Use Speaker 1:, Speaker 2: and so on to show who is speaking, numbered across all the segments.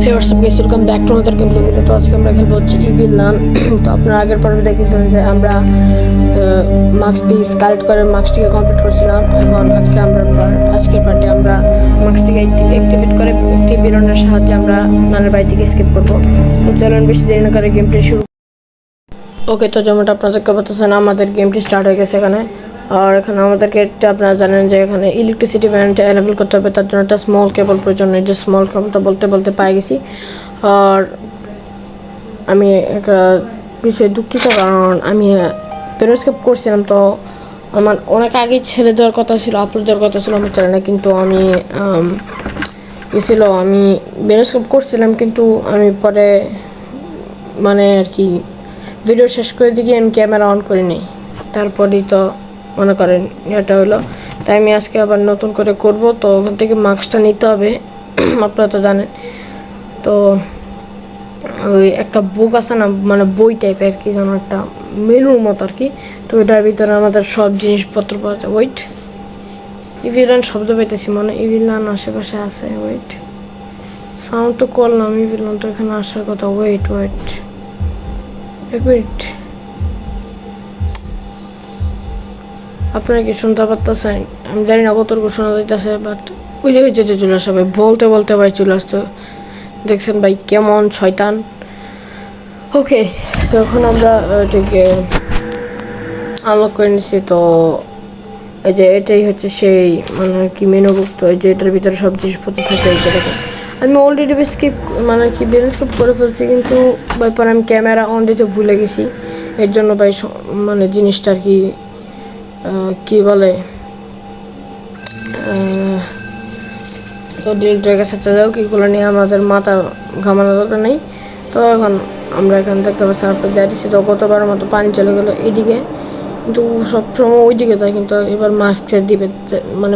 Speaker 1: Hey what's up guys, welcome back to another gameplay video। তো আজকে আমরা খেলবো হচ্ছে ইভিল নান। তো আপনারা আগের পর্বে দেখেছিলেন যে আমরা মার্কস পিস কালেক্ট করে মার্কসটিকে কমপ্লিট করছিলাম। এখন আজকের পার্টে আমরা মার্কসটিকে অ্যাক্টিভেট করে একটি বেরোনোর সাহায্যে আমরা নানের বাড়ি থেকে স্কেপ করবো। তো চলুন বেশি দেরি না করে গেমটি শুরু। ওকে, তো যেমনটা আপনাদেরকে বলতেছেন আমাদের গেমটি স্টার্ট হয়ে গেছে এখানে। আর এখানে আমাদেরকে একটা আপনারা জানেন যে এখানে ইলেকট্রিসিটি ব্যান্ড অ্যাভেলেবল করতে হবে, তার জন্য একটা স্মল কেবল প্রয়োজন। এই যে স্মল কেবলটা বলতে বলতে পাই গেছি। আর আমি একটা বিষয়ে দুঃখিত, কারণ আমি পেরোস্কেপ করছিলাম, তো আমার অনেক আগেই ছেড়ে দেওয়ার কথা ছিল, আপলোড দেওয়ার কথা ছিল আমার চ্যানেলে, কিন্তু আমি আমি পেরোস্কেপ করছিলাম, কিন্তু আমি পরে মানে আর কি ভিডিও শেষ করে দিকে আমি ক্যামেরা অন করিনি। তারপরেই তো মনে করেন এটা হলো, তাই আমি আজকে আবার নতুন করে করব। তো ওখান থেকে মার্কসটা নিতে হবে, আপনারা তো জানেন। তো ওই একটা বুক আছে না, মানে বই টাইপের কি যেন একটা মেনুর মতো আর কি। তো ওইটার ভিতরে আমাদের সব জিনিসপত্র পাওয়া যায়। ওয়েট, ইভিলান শব্দ পাইতেছি, মানে ইভিলান আশেপাশে আছে। ওয়েট, সাউন্ড তো করলাম, ইভিলান তো এখানে আসার কথা। ওয়েট এক মিনিট, আপনারা কি শুনতে পারতেছেন? আমি জানি না কতটুকু শোনা যাইতেছে, বাট ওই যে চলে আসে ভাই, বলতে বলতে ভাই চলে আসতো। দেখছেন ভাই কেমন শয়তান। ওকে, তো এখন আমরা এটাকে আনলক করে নিচ্ছি। তো এই যে এটাই হচ্ছে সেই মানে কি মেনুভুক্ত, এই যে এটার ভিতরে সব জিনিসপত্র থাকে। এই যে দেখেন আমি অলরেডি স্কিপ মানে কি ব্যালেন্স স্কিপ করে ফেলছি, কিন্তু ভাই পরে আমি ক্যামেরা অন দিতে ভুলে গেছি। এর জন্য ভাই মানে জিনিসটা আর কি কি বলে তো ডিলিট হয়ে গেছে। যাও এগুলো নিয়ে আমাদের মাথা ঘামানোর দরকার নেই। তো এখন আমরা এখানে দেখতে পাচ্ছি আপনার দাঁড়িয়েছি, তো কতবার মতো পানি চলে গেলো এইদিকে, কিন্তু সবসময় ওই দিকে যায়, কিন্তু এবার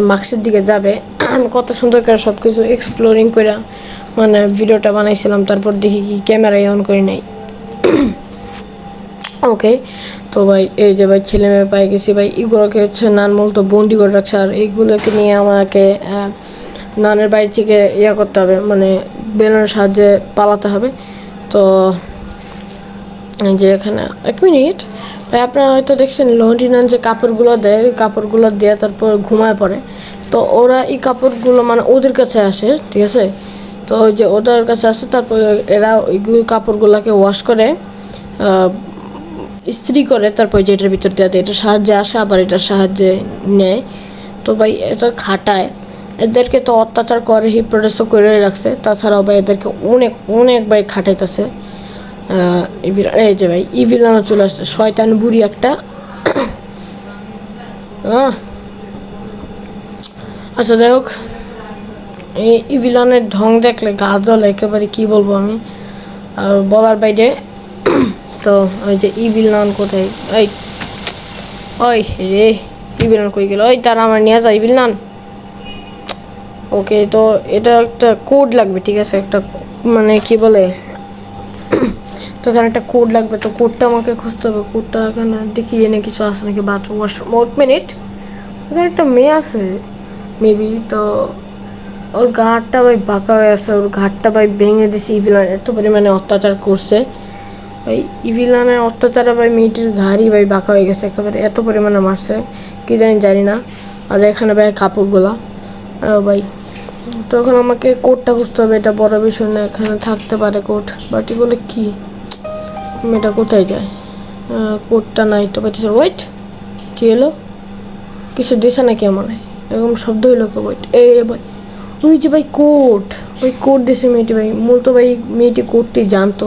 Speaker 1: মার্কসের দিকে যাবে। আমি কত সুন্দর করে সব কিছু এক্সপ্লোরিং করে মানে ভিডিওটা বানাইছিলাম, তারপর দেখি কি ক্যামেরায় অন করি নাই। ওকে, তো ভাই এই যে ভাই ছেলে মেয়ে পাই গেছি ভাই, এগুলোকে হচ্ছে নান বলতো বন্দি করে রাখছে, আর এইগুলোকে নিয়ে আমাকে নানের বাড়ি থেকে করতে হবে, মানে বেলুনের সাহায্যে পালাতে হবে। তো যে এখানে এক মিনিট ভাই, আপনারা হয়তো দেখছেন লন্ড্রি নান যে কাপড়গুলো দেয়, ওই কাপড়গুলো দিয়ে তারপর ঘুমায় পড়ে। তো ওরা এই কাপড়গুলো মানে ওদের কাছে আসে, ঠিক আছে। তো ওই যে ওদের কাছে আসে, তারপর এরা ওই কাপড়গুলোকে ওয়াশ করে ইস্ত্রি করে, তারপর যেটার ভিতর দেওয়া দেয়, এটার সাহায্যে আসে, আবার এটার সাহায্যে নেয়। তো ভাই এটা খাটায়, এদেরকে তো অত্যাচার করে, হিপ্রোটেস্ট করে রাখছে। তাছাড়াও ভাই এদেরকে অনেক অনেক ভাই খাটাইতেছে। এই যে ভাই ইভিলানও চলে আসছে, শয়তান বুড়ি একটা। আচ্ছা যাই হোক, এই ইভিলানের ঢং দেখলে গা জ্বলে একেবারে, কী বলবো আমি বলার বাইরে। তো ওই যে ইভিলান কোথায়, ওই রে ইভিলান কই গেল? ওই তারা আমার নিয়ে যায় ইভিলান। ওকে, তো এটা একটা কোড লাগবে, ঠিক আছে, একটা মানে কি বলে, তো এখানে একটা কোড লাগবে। তো কোডটা আমাকে খুঁজতে হবে। কোডটা এখানে দেখি এনে কিছু আছে নাকি, বাথরুম ওয়াশরুম। এক মিনিট, এখানে একটা মেয়ে আছে মেবি। তো ওর ঘাটটা ভাই বাঁকা হয়ে আছে, ওর ঘাটটা ভাই ভেঙে দিছে। ইভিলান এত পরিমাণে অত্যাচার করছে ভাই, ইভিলানের অত্যাচারে ভাই মেয়েটির ঘাড়ি ভাই বাঁকা হয়ে গেছে একেবারে, এত পরিমাণে মারছে কি জানি না। আর এখানে ভাই কাপড়গুলা ভাই, তো এখন আমাকে কোডটা বুঝতে হবে। এটা বড় বিষয় না, এখানে থাকতে পারে কোড, বাট এগুলো কি, এটা কোথায় যায়? কোডটা নাই তো পাইতেছে। ওয়েট, কী হলো? কিছু দিছে নাকি আমার? এরকম শব্দ হইলো কে? ওয়েট, ভাই ওই যে ভাই কোড, ওই কোড দিছে মেয়েটি ভাই, মূলত ভাই মেয়েটি কোডটি জানতো।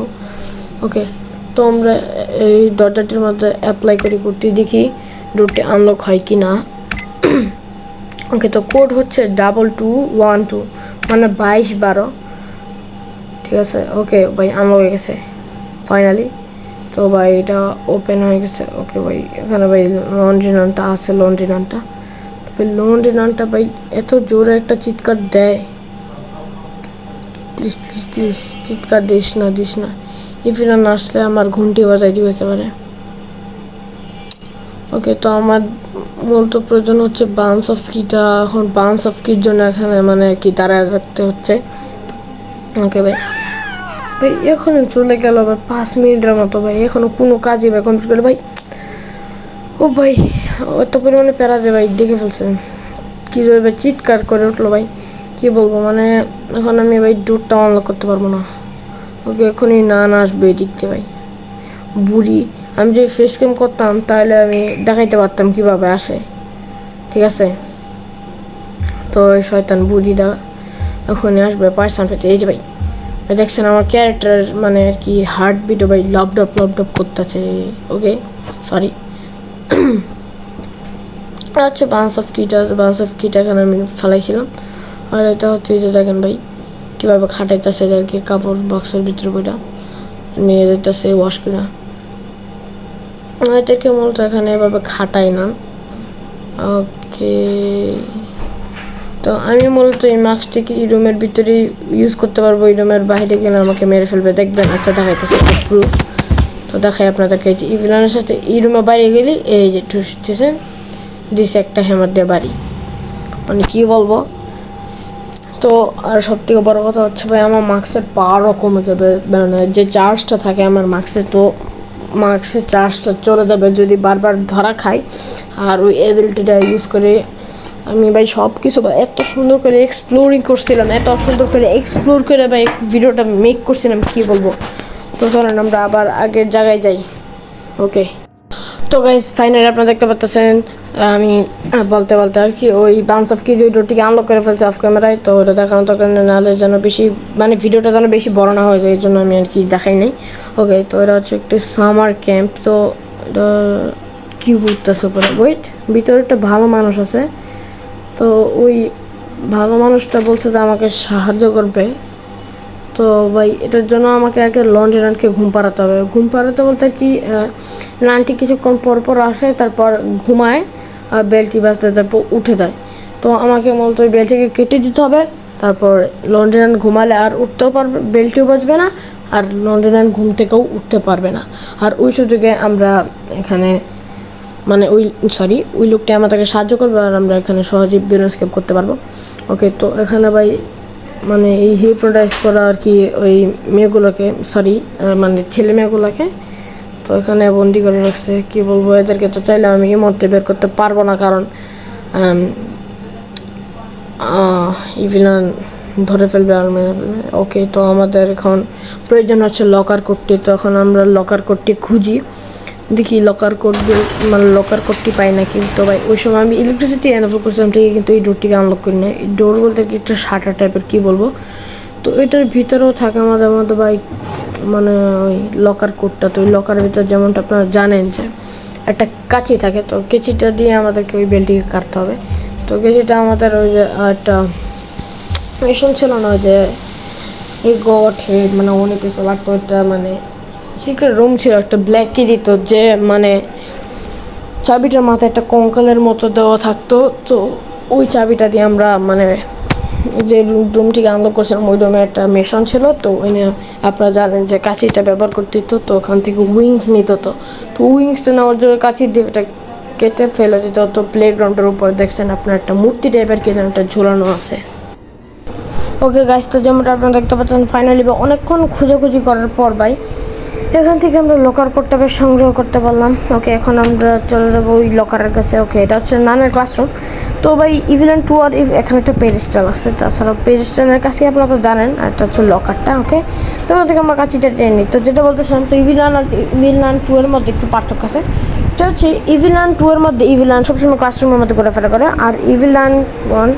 Speaker 1: ওকে, তো আমরা এই দরজাটির মধ্যে অ্যাপ্লাই করি কোডটি, দেখি ডোরটি আনলক হয় কি না। ওকে, তো কোড হচ্ছে 2212, মানে 2212, ঠিক আছে। ওকে ভাই, আনলক হয়ে গেছে ফাইনালি। তো ভাই এটা ওপেন হয়ে গেছে। ওকে ভাই, এখানে ভাই লন্ড্রি নানটা আছে, লন্ড্রি নানটা ভাই এত জোরে একটা চিৎকার দেয়। প্লিজ প্লিজ প্লিজ চিৎকার দিস না। ইভিলান আসলে আমার ঘন্টি বাজাই দিব একেবারে। ওকে, তো আমার মূলত প্রয়োজন হচ্ছে বাউন্স অফ কিটা। এখন বাউন্স অফ কির জন্য এখানে মানে কি দাঁড়ায় রাখতে হচ্ছে। ওকে ভাই, ভাই এখনো চলে গেল ভাই 5 মিনিটের মতো ভাই, এখনো কোনো কাজই ভাই কমপ্লিট করলো ভাই। ও ভাই এত পরিমাণে প্যারা দে ভাই, দেখে ফেলছেন কী ভাই চিৎকার করে উঠলো ভাই, কী বলবো মানে। এখন আমি ভাই ডোরটা অনলক করতে পারবো না। ওকে এখনই না আসবে এদিকতে ভাই বুড়ি। আমি যদি ফেস ক্যাম করতাম তাহলে আমি দেখাইতে পারতাম কীভাবে আসে, ঠিক আছে। তো ওই শয়তান বুড়িটা এখনই আসবে পার্সন পেতে। এই যে ভাই দেখছেন আমার ক্যারেক্টার মানে আর কি হার্ট বিটও ভাই লপডপ করতেছে। ওকে সরি। আচ্ছা বান্স অফ কিট এখানে আমি ফেলাইছিলাম। আর এটা হচ্ছে যে দেখেন ভাই কীভাবে খাটাইতেছে আর কি, কাপড় বক্সের ভিতরে বইটা নিয়ে যেতেছে ওয়াশ করে। এটাকে মূলত এখানে এভাবে খাটাই না। ওকে তো আমি মূলত এই মাস্কটিকে এই রুমের ভিতরে ইউজ করতে পারবো, এই রুমের বাইরে গেলে আমাকে মেরে ফেলবে দেখবেন। আচ্ছা দেখাইতেছে প্রুফ, তো দেখাই আপনাদেরকে। এই যে ইভিলানের সাথে এই রুমে বাইরে গেলে এই যে ঠুসতেছেন দিছে একটা হ্যামার দিয়ে বাড়ি, মানে কী বলবো। তো আর সব থেকে বড়ো কথা হচ্ছে ভাই আমার মাস্কের পাওয়ারও কমে যাবে, মানে যে চার্জটা থাকে আমার মাস্কে, তো মাস্কের চার্জটা চলে যাবে যদি বারবার ধরা খাই। আর ওই এবিলিটিটা ইউজ করে আমি ভাই সব কিছু এত সুন্দর করে এক্সপ্লোরিং করছিলাম, এত সুন্দর করে এক্সপ্লোর করে ভাই ভিডিওটা মেক করছিলাম, কী বলবো। তো চলেন আমরা আবার আগের জায়গায় যাই। ওকে তো গাইস ফাইনালি আপনারা দেখতে পাচ্ছেন আমি বলতে আর কি ওই বান্স অফ কি ভিডিওটিকে আনলক করে ফেলছে অফ ক্যামেরায়। তো ওটা দেখানো দরকার নাহলে যেন বেশি মানে ভিডিওটা যেন বেশি বড় না হয়ে যায়, এই জন্য আমি আর কি দেখাই নাই। ওকে তো এটা হচ্ছে একটি সামার ক্যাম্প। তো এটা কী ঘুরতেছে উপরে, ওয়েট ভিতরে একটা ভালো মানুষ আছে। তো ওই ভালো মানুষটা বলছে যে আমাকে সাহায্য করবে। তো ভাই এটার জন্য আমাকে আগে লন্ড্রিনানকে ঘুম পাড়াতে হবে। ঘুম পাড়াতে বলতে আর কি নানটি কিছুক্ষণ পর আসে, তারপর ঘুমায় আর বেলটি বাজতে তারপর উঠে যায়। তো আমাকে মূলত ওই বেলটিকে কেটে দিতে হবে, তারপর লন্ড্রিনান ঘুমালে আর উঠতেও পারবে, বেলটিও বাজবে না, আর লন্ড্রিনান ঘুম থেকেও উঠতে পারবে না। আর ওই সুযোগে আমরা এখানে মানে ওই লোকটি আমাদেরকে সাহায্য করবে আর আমরা এখানে সহজেই স্কেপ করতে পারবো। ওকে তো এখানে ভাই মানে এই হিপনোটাইজ করা আর কি ওই মেয়েগুলোকে মানে ছেলে মেয়েগুলোকে তো এখানে বন্দি করে রাখছে। কী বলবো এদেরকে তো চাইলে আমি এই মুহূর্তে বের করতে পারবো না, কারণ ইভিলান ধরে ফেলবে আর মেরে ফেলবে। ওকে তো আমাদের এখন প্রয়োজন হচ্ছে লকার কোডটি। তো এখন আমরা লকার কোডটি খুঁজি, দেখি লকার কোডটি পাই নাকি। তো ভাই ওই সময় আমি ইলেকট্রিসিটি এনাফল করছিলাম ঠিকই, কিন্তু এই ডোরটিকে আনলক করি না। এই ডোর বলতে কি একটা শাটার টাইপের, কী বলবো। তো এটার ভিতরেও থাকে আমাদের মধ্যে ভাই মানে ওই লকার কোডটা। তো ওই লকারের ভিতরে যেমনটা আপনারা জানেন যে একটা কাঁচি থাকে, তো কেঁচিটা দিয়ে আমাদেরকে ওই বেলটিকে কাটতে হবে। তো কেঁচিটা আমাদের ওই যে একটা মিশন ছিল না যে এই গড হেড মানে অনেক কিছু লাগতো, ওইটা মানে সিক্রেট রুম ছিল একটা ব্ল্যাক কি দিত, যে মানে চাবিটার মাথায় একটা কঙ্কালের মতো দেওয়া থাকতো। তো ওই চাবিটা দিয়ে আমরা মানে যে রুমটিকে আনলক করছিলাম ওই রুমে একটা মিশন ছিল। তো ওই আপনারা জানেন যে কাঁচিটা ব্যবহার করতে দিত, তো ওখান থেকে উইংস নিত। তো উইংসটা নেওয়ার জন্য কাঁচি দিয়ে এটা কেটে ফেলে দিত। তো প্লেগ্রাউন্ডের উপর দেখছেন আপনার একটা মূর্তি টাইপের কি যেন একটা ঝোলানো আছে। ওকে গাইস তো যেমনটা আপনারা দেখতে পাচ্ছেন ফাইনালি অনেকক্ষণ খুঁজোখুঁজি করার পর ভাই এখান থেকে আমরা লকার কোডটা বেশ সংগ্রহ করতে পারলাম। ওকে এখন আমরা চলে যাবো ওই লকারের কাছে। ওকে এটা হচ্ছে নানের ক্লাসরুম। তো ভাই ইভিলান 2 আর এখানে একটা পেরিস্টাল আছে, তাছাড়া পেরিস্টালের কাছে আপনারা তো জানেন, আর এটা হচ্ছে লকারটা। ওকে তো ওখান থেকে আমরা কাছিটা টেনে নিই। তো যেটা বলতেছিলাম, তো ইভিলান 2 এর মধ্যে একটু পার্থক্য আছে। এটা হচ্ছে ইভিলান 2 এর মধ্যে ইভিলান সবসময় ক্লাসরুমের মধ্যে ঘোরাফেরা করে, আর ইভিলান 1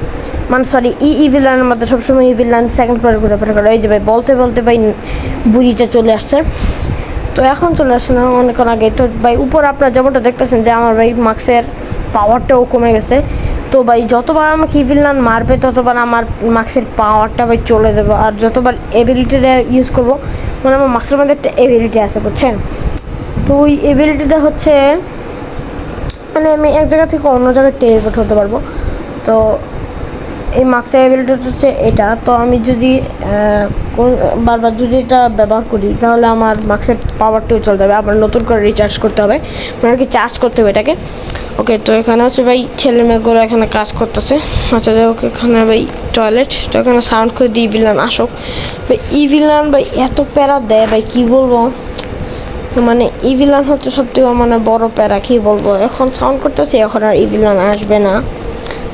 Speaker 1: ইভিলানের মধ্যে সবসময় ইভিলান সেকেন্ড ফ্লোরে ঘোরাফেরা করে। এই যে ভাই বলতে ভাই বুড়িটা চলে আসছে। তো এখন চলে আসে না, অনেকক্ষণ আগে। তো ভাই উপর আপনারা যেমনটা দেখতেছেন যে আমার ভাই মাস্কের পাওয়ারটাও কমে গেছে। তো ভাই যতবার আমাকে ইভিলান মারবে ততবার আমার মাস্কের পাওয়ারটা ভাই চলে যাবে, আর যতবার এবিলিটিটা ইউজ করবো মানে আমার মাস্কের মধ্যে একটা এবিলিটি আছে বুঝছেন। তো ওই এবিলিটিটা হচ্ছে মানে আমি এক জায়গা থেকে অন্য জায়গায় টেলিপোর্ট হতে পারবো। তো এই মাস্কের এবিলিটিটা হচ্ছে এটা। তো আমি যদি বারবার যদি এটা ব্যবহার করি তাহলে আমার মাস্কের পাওয়ারটাও চলে যাবে, আবার নতুন করে রিচার্জ করতে হবে, মানে কি চার্জ করতে হবে এটাকে। ওকে, তো এখানে হচ্ছে ভাই ছেলে মেয়েগুলো এখানে কাজ করতেছে। আচ্ছা যাই হোক, এখানে ভাই টয়লেট, তো এখানে সাউন্ড করে দিই ইভিলান আসুক। ভাই ইভিলান ভাই এত প্যারা দেয় ভাই, কি বলবো, মানে ইভিলান হচ্ছে সবথেকে মানে বড় প্যারা, কি বলবো। এখন সাউন্ড করতেছি, এখন আর ইভিলান আসবে না।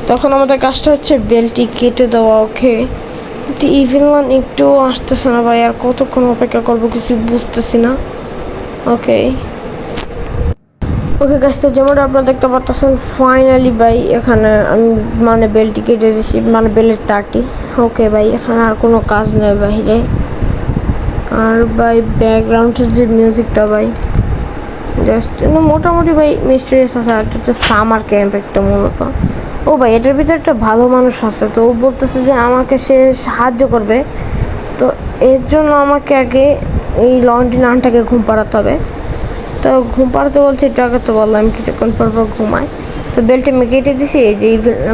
Speaker 1: তখন আমাদের কাজটা হচ্ছে বেলটি কেটে দেওয়া। ওকে, কিন্তু ইভিলান একটু আসতেছে না ভাই, আর কতক্ষণ অপেক্ষা করবো কিছু বুঝতেছি না। ওকে ওকে গাইস, তো যেমন আপনারা দেখতে পাচ্ছেন ফাইনালি ভাই এখানে আমি মানে বেলটি কেটে দিয়েছি, মানে বেলের তারটি। ওকে ভাই, এখানে আর কোনো কাজ নেই বাইরে। আর ভাই ব্যাকগ্রাউন্ডের যে মিউজিকটা ভাই জাস্ট মোটামুটি ভাই মিস্টেরিয়াস আছে। আর হচ্ছে সামার ক্যাম্প একটা মূলত। ও ভাই এটার ভিতরে একটা ভালো মানুষ আছে, তো ও বলতেছে যে আমাকে সে সাহায্য করবে। তো এর জন্য আমাকে আগে এই লন্ড্রি নানটাকে ঘুম পাড়াতে হবে। তো ঘুম পাড়াতে বলছে, একটু আগে তো বললাম আমি কিছুক্ষণ পর পর ঘুমাই। তো বেল্টে আমি কেটে দিছি, এই যে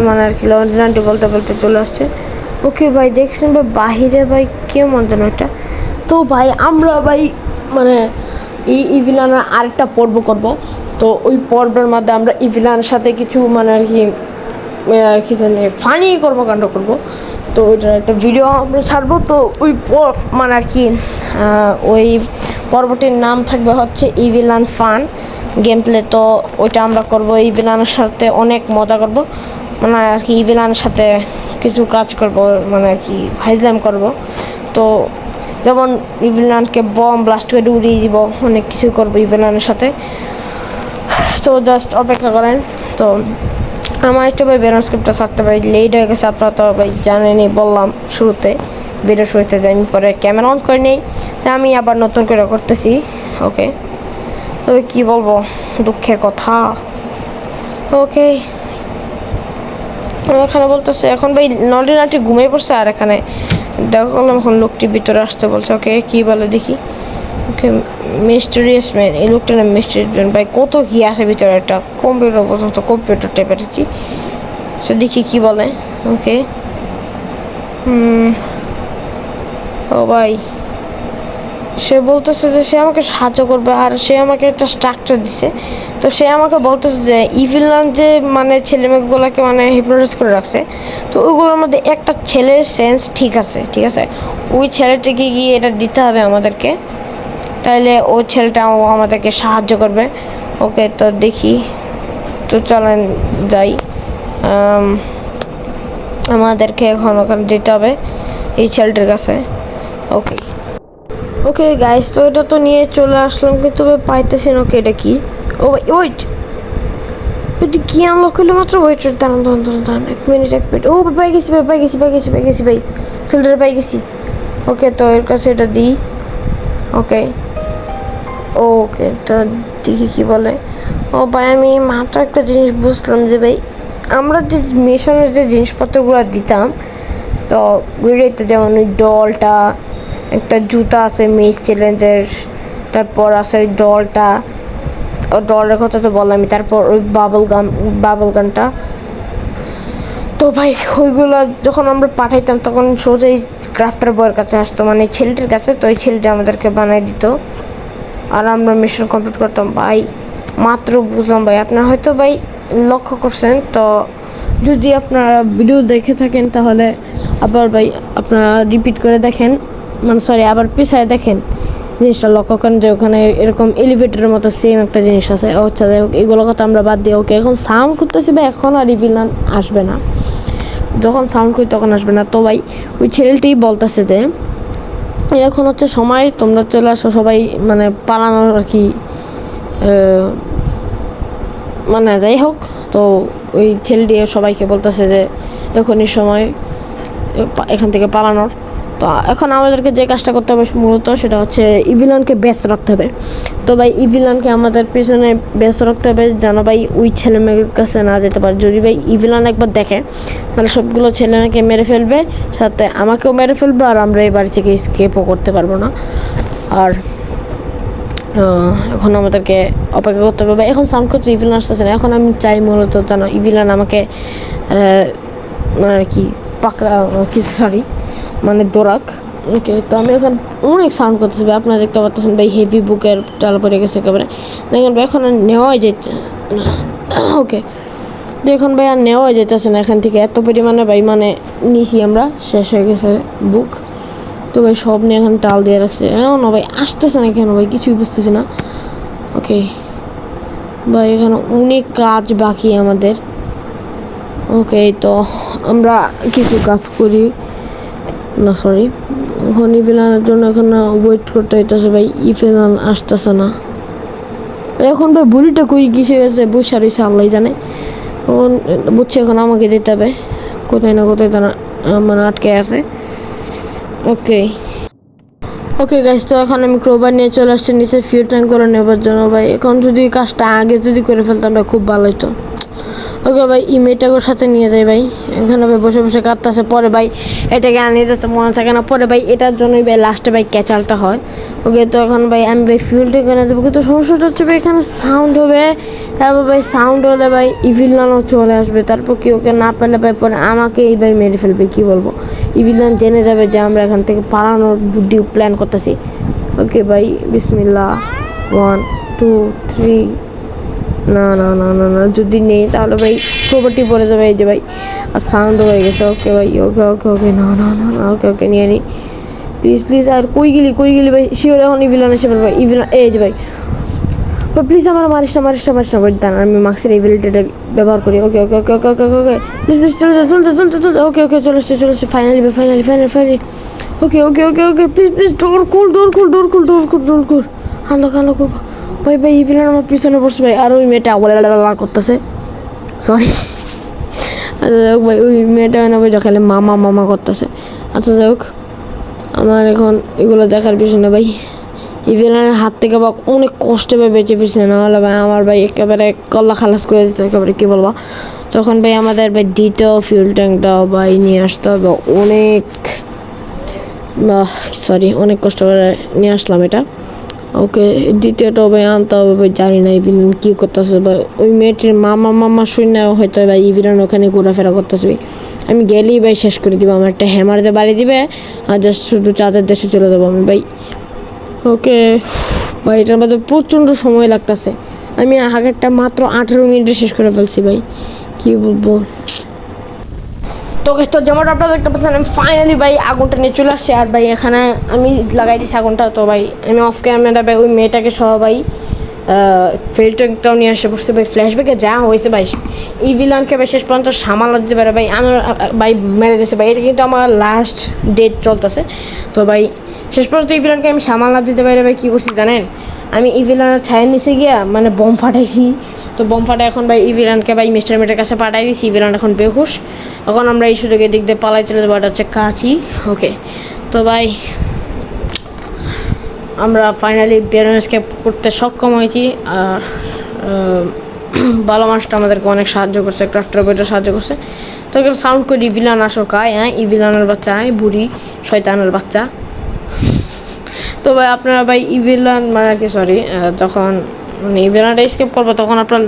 Speaker 1: মানে আর কি লন্ড্রি নানটি বলতে বলতে চলে আসছে। ওকে ভাই দেখছেন ভাই বাহিরে ভাই কেমন যেন এটা। তো ভাই আমরা ভাই মানে এই ইভিলানের আরেকটা পর্ব করব। তো ওই পর্বের মধ্যে আমরা ইভিলানের সাথে কিছু মানে আর কি কি জানি ফানি কর্মকাণ্ড করব। তো ওইটার একটা ভিডিও আমরা ছাড়বো। তো ওই মানে আর কি ওই পর্বটির নাম থাকবে হচ্ছে ইভিলান ফান গেম প্লে। তো ওইটা আমরা করবো, ইভিলানের সাথে অনেক মজা করব, মানে আর কি ইভিলানের সাথে কিছু কাজ করব, মানে আর কি ফাইজলাম করব। তো যেমন ইভিলানকে বম ব্লাস্ট করে উড়িয়ে দিব, অনেক কিছু করবো ইভিলানের সাথে। তো জাস্ট অপেক্ষা করেন। তো আমার একটু ভাই বেরোন স্ক্রিপ্টটা ছাড়তে পারি, লেট হয়ে গেছে, আপনারা তো ভাই জানেনই, বললাম শুরুতে ভিডিও শুরুতে যে আমি পরে ক্যামেরা অন করে নেই, আমি আবার নতুন করে করতেছি। ওকে, তো কী বলবো, দুঃখের কথা। ওকে, এখানে বলতেছে এখন ভাই নলিনাটি ঘুমিয়ে পড়ছে, আর এখানে দেখা করলাম এখন লোকটি ভিতরে আসতে বলছে। ওকে, কী বলে দেখি। ওকে, মিস্টেরিয়াস ম্যান, এই লোকটা না মিস্টেরিয়াস ম্যান ভাই, কত কি আছে ভিতরে, একটা কম্পিউটার পর্যন্ত, কম্পিউটার টাইপের কি সে, দেখি কি বলে। ওকে, ও ভাই সে বলতেছে যে সে আমাকে সাহায্য করবে, আর সে আমাকে একটা স্ট্রাকচার দিছে। তো সে আমাকে বলতেছে যে ইভিলান যে মানে ছেলেমেয়েগুলোকে মানে হিপনোটাইজ করে রাখছে, তো ওইগুলোর মধ্যে একটা ছেলের সেন্স ঠিক আছে, ঠিক আছে, ওই ছেলেটাকে গিয়ে এটা দিতে হবে আমাদেরকে, তাইলে ওই ছেলেটা আমাদেরকে সাহায্য করবে। ওকে, তো দেখি, তো চলেন যাই। আমাদেরকে এখন ওখানে যেতে হবে এই ছেলেটার কাছে। ওকে ওকে গাইস, তো এটা তো নিয়ে চলে আসলাম, কিন্তু পাইতেছি না। ওকে, এটা কি? ও ওয়েট, এটা কি আনলক হলো মাত্র? ওয়েট, দাঁড়ান দাঁড়ান দাঁড়ান দাঁড়ান, এক মিনিট। ও পাই গেছি ভাই, পাই গেছি ভাই, ছেলেটার পাই গেছি। ওকে, তো এর কাছে এটা দিই। ওকে ওকে, তো দেখি কি বলে। ও ভাই আমি মাত্র একটা জিনিস বুঝলাম যে ভাই আমরা যে মিশনের যে জিনিসপত্রগুলো দিতাম, তো ভিডিওতে যেমন ওই ডলটা, একটা জুতা আছে মিস চ্যালেঞ্জের, তারপর আছে ওই ডলটা, ও ডলের কথা তো বললামই, তারপর ওই বাবল গানটা। তো ভাই ওইগুলো যখন আমরা পাঠাইতাম তখন সোজাই ক্রাফটার বয়ের কাছে আসতো, মানে ছেলেটির কাছে। তো ওই ছেলেটা আমাদেরকে বানাই দিত, আর আমরা মিশন কমপ্লিট করতাম। ভাই মাত্র বুঝলাম ভাই, আপনারা হয়তো ভাই লক্ষ্য করছেন। তো যদি আপনারা ভিডিও দেখে থাকেন তাহলে আবার ভাই আপনারা রিপিট করে দেখেন, মানে সরি আবার পিছায় দেখেন, জিনিসটা লক্ষ্য করেন যে ওখানে এরকম এলিভেটরের মতো সেম একটা জিনিস আছে। আচ্ছা যাই হোক, এগুলো কথা আমরা বাদ দিই। ওকে, এখন সাউন্ড করতেছি ভাই, এখন আর ইভিলান আসবে না, যখন সাউন্ড করি তখন আসবে না। তো ভাই ওই ছেলেটি বলতেছে যে এখন হচ্ছে সময়, তোমরা চলে আসো সবাই, মানে পালানোর আর কি, মানে যাই হোক। তো ওই ছেলেটি সবাইকে বলতেছে যে এখনই সময় এখান থেকে পালানোর। তো এখন আমাদেরকে যে কাজটা করতে হবে মূলত সেটা হচ্ছে ইভিলানকে ব্যস্ত রাখতে হবে। তো ভাই ইভিলানকে আমাদের পিছনে ব্যস্ত রাখতে হবে যেন ভাই ওই ছেলে মেয়ের কাছে না যেতে পারে। যদি ভাই ইভিলান একবার দেখে তাহলে সবগুলো ছেলে মেয়েকে মেরে ফেলবে, সাথে আমাকেও মেরে ফেলবে, আর আমরা এই বাড়ি থেকে স্কেপও করতে পারবো না। আর এখন আমাদেরকে অপেক্ষা করতে হবে। এখন সাউন্ড করতে ইভিলান আসতেছে না। এখন আমি চাই মূলত যেন ইভিলান আমাকে মানে কি পাকড়া কি সরি মানে দৌড়াক। ওকে, তো আমি এখন অনেক সাউন্ড করতেছি ভাই, আপনারা দেখতে পাচ্ছেন ভাই হেভি বুকের টাল পড়ে গেছে একেবারে। দেখেন ভাই এখন নেওয়াই যাচ্ছে না। ওকে, এখন ভাই আর নেওয়া যেতেছে না এখান থেকে, এত পরিমাণে ভাই মানে নিছি আমরা, শেষ হয়ে গেছে বুক। তো ভাই সব নিয়ে এখন টাল দিয়ে রাখছে, হ্যাঁ না ভাই আসতেছে না কেন ভাই, কিছুই বুঝতেছি না। ওকে ভাই এখানে অনেক কাজ বাকি আমাদের। ওকে, তো আমরা কিছু কাজ করি না, সরি, এখন ইভিলানের জন্য এখন ওয়েট করতে হইতেছে ভাই, ইভিলান আসতেছে না এখন ভাই। বুড়িটা কই কিসে হয়েছে, বসে রয়েছে আল্লাহ জানে। বুঝছি এখন আমাকে যেতে হবে, কোথায় না কোথায় তারা মানে আটকে আছে। ওকে ওকে গাইস, তো এখন আমি ক্রোবার নিয়ে চলে আসছি নিচে ফিউল ট্যাঙ্ক করে নেবার জন্য ভাই। এখন যদি কাজটা আগে যদি করে ফেলতাম ভাই খুব ভালো হতো। ওকে ভাই, এই মেয়েটাকে সাথে নিয়ে যাই ভাই, এখানে ভাই বসে বসে কাঁদতেছে। পরে ভাই এটাকে আনিয়ে যেতে মনে থাকে না, পরে ভাই এটার জন্যই ভাই লাস্টে ভাই ক্যাচালটা হয়। ওকে, তো এখন ভাই আমি ভাই ফিউলটা কিনে দেবো, কিন্তু সমস্যাটা হচ্ছে ভাই এখানে সাউন্ড হবে, তারপর ভাই সাউন্ড হলে ভাই ইভিলানও চলে আসবে, তারপর কি ওকে না পেলে ভাই পরে আমাকে এই ভাই মেরে ফেলবে, কি বলবো, ইভিলান জেনে যাবে যে আমরা এখান থেকে পালানোর বুদ্ধি প্ল্যান করতেছি। ওকে ভাই, বিসমিল্লাহ, 1 2 3। না না না না না, যদি নেই তাহলে ভাই প্রপার্টি পড়ে যাবে এই যে ভাই, আর সাউন্ড হয়ে গেছে। ওকে ভাই, ওকে ওকে ওকে, না না না না, ওকে ওকে নিয়ে নিই প্লিজ প্লিজ। আর কই গেলি ভাই, শিওর এখন ইভিলান এসে ভাই, ইভিলান এই যে ভাই, প্লিজ আমার মারিস না ভাই, দাঁড়ান আমি মাস্কের এবিলিটিটা ব্যবহার করি। ওকে ওকে ওকে ওকে ওকে ওকে, প্লিজ প্লিজ চলতে। ওকে ওকে, চলে আসছে finally. Okay okay okay okay, please ডোর খুল। আনলক ভাই ইভিলান আমার পিছনে বসে ভাই, আর ওই মেয়েটা ওলা করতেছে, সরি। আচ্ছা যাই হোক ভাই, ওই মেয়েটা না ভাই দেখালে মামা করতেছে। আচ্ছা যাই হোক, আমার এখন এগুলো দেখার পিছনে ভাই ইভিলানের হাত থেকে বা অনেক কষ্টে ভাই বেঁচে ফিরছে, না হলে ভাই আমার ভাই একেবারে কল্লা খালাস করে দিতে, একেবারে কী বলবো। তখন ভাই আমাদের ভাই দ্বিতীয় ফিউল ট্যাঙ্কটাও ভাই নিয়ে আসতে হবে, অনেক কষ্ট করে নিয়ে আসলাম এটা। ওকে, দ্বিতীয়টাও ভাই আনতে হবে ভাই, জানি না ইভিলান কী করতেছে ভাই, ওই মেয়েটির মামা শূন্য হয়তো ভাই ইভিলান ওখানে ঘোরাফেরা করতেছে ভাই। আমি গেলেই ভাই শেষ করে দিব, আমার একটা হ্যামার দিয়ে বাড়ি দিবে, আর জাস্ট শুধু চাঁদের দেশে চলে যাবো আমি ভাই। ওকে ভাই, এটার মধ্যে প্রচণ্ড সময় লাগতেছে, আমি আগেরটা মাত্র 18 মিনিটে শেষ করে ফেলছি ভাই, কী বলবো। তো যেমন আপনারা দেখতে পাচ্ছেন আমি ফাইনালি ভাই আগুনটা নিয়ে চলে আসছি, আর ভাই এখানে আমি লাগাই দিচ্ছি আগুনটা। তো ভাই আমি অফ ক্যামেরা ভাই ওই মেয়েটাকে সহ ভাই ফিউল ট্যাঙ্কটাও নিয়ে আসে পড়ছে ভাই। ফ্ল্যাশব্যাকে যা হয়েছে ভাই, ইভিলানকে ভাই শেষ পর্যন্ত সামাল দিতে পারে ভাই, আমার ভাই মেরে দিয়েছে ভাই, এটা কিন্তু আমার লাস্ট ডেট চলতেছে। তো ভাই শেষ পর্যন্ত ইভিলানকে আমি সামাল না দিতে পারি ভাই, কী করছি জানেন, আমি ইভিলানের ছায়ের নিচে গিয়া মানে বোম ফাটাইছি। তো বোম ফাটা এখন ভাই ইভিলানকে ভাই মিস্টার মেটের কাছে পাঠাই দিয়েছি, ইভিলান এখন বেহুশ। এখন আমরা এই সুযোগে দিক দিয়ে পালাই চলে যাবো, এটা হচ্ছে কাঁচি। ওকে, তো ভাই আমরা ফাইনালি বেরোন এসকেপ করতে সক্ষম হয়েছি, আর ভালো মানুষটা আমাদেরকে অনেক সাহায্য করছে, ক্রাফটার বইটা সাহায্য করছে। তো এখানে সাউন্ড করে ইভিলান আসো কায়, হ্যাঁ ইভিলানের বাচ্চা, হ্যাঁ বুড়ি শয়তানের বাচ্চা। তো ভাই আপনারা ভাই ইভিলান মানে আর কি, সরি, যখন মানে ইভিলানটা স্কেপ করবো তখন আপনার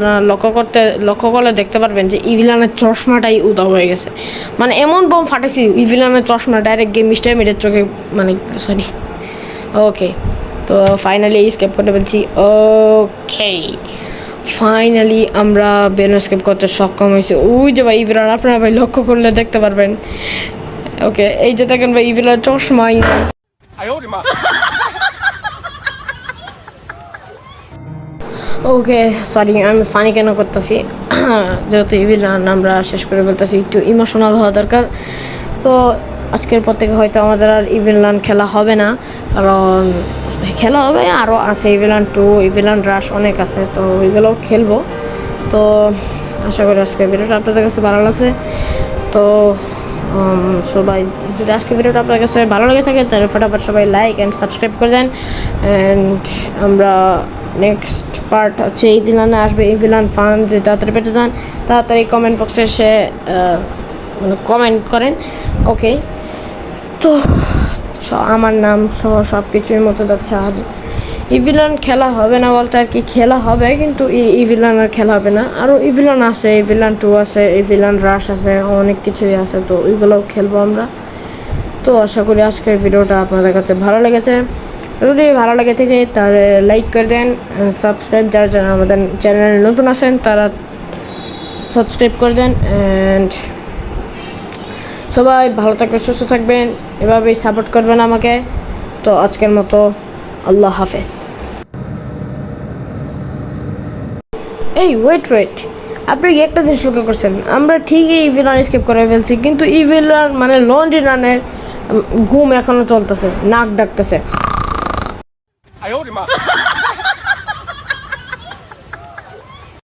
Speaker 1: লক্ষ্য করলে দেখতে পারবেন যে ইভিলানের চশমাটাই উধাও হয়ে গেছে, মানে এমন বোম ফাটেছি ইভিলানের চশমা ডাইরেক্ট গিয়ে মিস্টার মিটের চোখে, মানে সরি। ওকে, তো ফাইনালি স্কেপ করতে পেরেছি। ওকে, ফাইনালি আমরা বেলুন স্কেপ করতে সক্ষম হয়েছি। ওই যে ভাই ইভিলান, আপনারা ভাই লক্ষ্য করলে দেখতে পারবেন। ওকে, এই যে দেখেন ভাই ইভিলান চশমাই। ওকে সরি, আমি ফানি কেন করতেছি, যেহেতু ইভিলান আমরা শেষ করে বলতেছি, একটু ইমোশনাল হওয়া দরকার। তো আজকের পর থেকে হয়তো আমাদের আর ইভিলান খেলা হবে না, কারণ খেলা হবে আরও আছে, ইভিলান 2, ইভিলান রাশ অনেক আছে, তো ওইগুলোও খেলবো। তো আশা করি আজকের ভিডিওটা আপনাদের কাছে ভালো লাগছে। তো সবাই যদি আজকের ভিডিওটা আপনার কাছে ভালো লেগে থাকে তাহলে ফটাফট সবাই লাইক অ্যান্ড সাবস্ক্রাইব করে দেন। অ্যান্ড আমরা নেক্সট পার্ট হচ্ছে ইভিলানে আসবে, ইভিলান ফান যদি তাড়াতাড়ি পেতে যান তাড়াতাড়ি কমেন্ট বক্সে এসে মানে কমেন্ট করেন। ওকে, তো আমার নাম সহ সব কিছুর মতো যাচ্ছে। আর ইভিলান খেলা হবে না বলতে আর কি, খেলা হবে কিন্তু ইভিলান আর খেলা হবে না, আরও ইভিলান আছে, ইভিলান 2 আছে, ইভিলান রাশ আছে, অনেক কিছুই আছে, তো ওইগুলোও খেলবো আমরা। তো আশা করি আজকের ভিডিওটা আপনাদের কাছে ভালো লেগেছে, যদি ভালো লেগে থাকে তাহলে লাইক করে দেন, সাবস্ক্রাইব, যারা আমাদের চ্যানেলে নতুন আছেন তারা সাবস্ক্রাইব করে দেন অ্যান্ড সবাই ভালো থাকবেন, সুস্থ থাকবেন, এভাবেই সাপোর্ট করবেন আমাকে। তো আজকের মতো আল্লাহ হাফেজ। এই ওয়েট, আপনি কি একটা জিনিস লক্ষ্য করছেন? আমরা ঠিকই ইভিল রান স্কিপ করে ফেলছি, কিন্তু ইভিল রান মানে লন্ড্রি রানের ঘুম এখনো চলতেছে, নাক ডাকতেছে।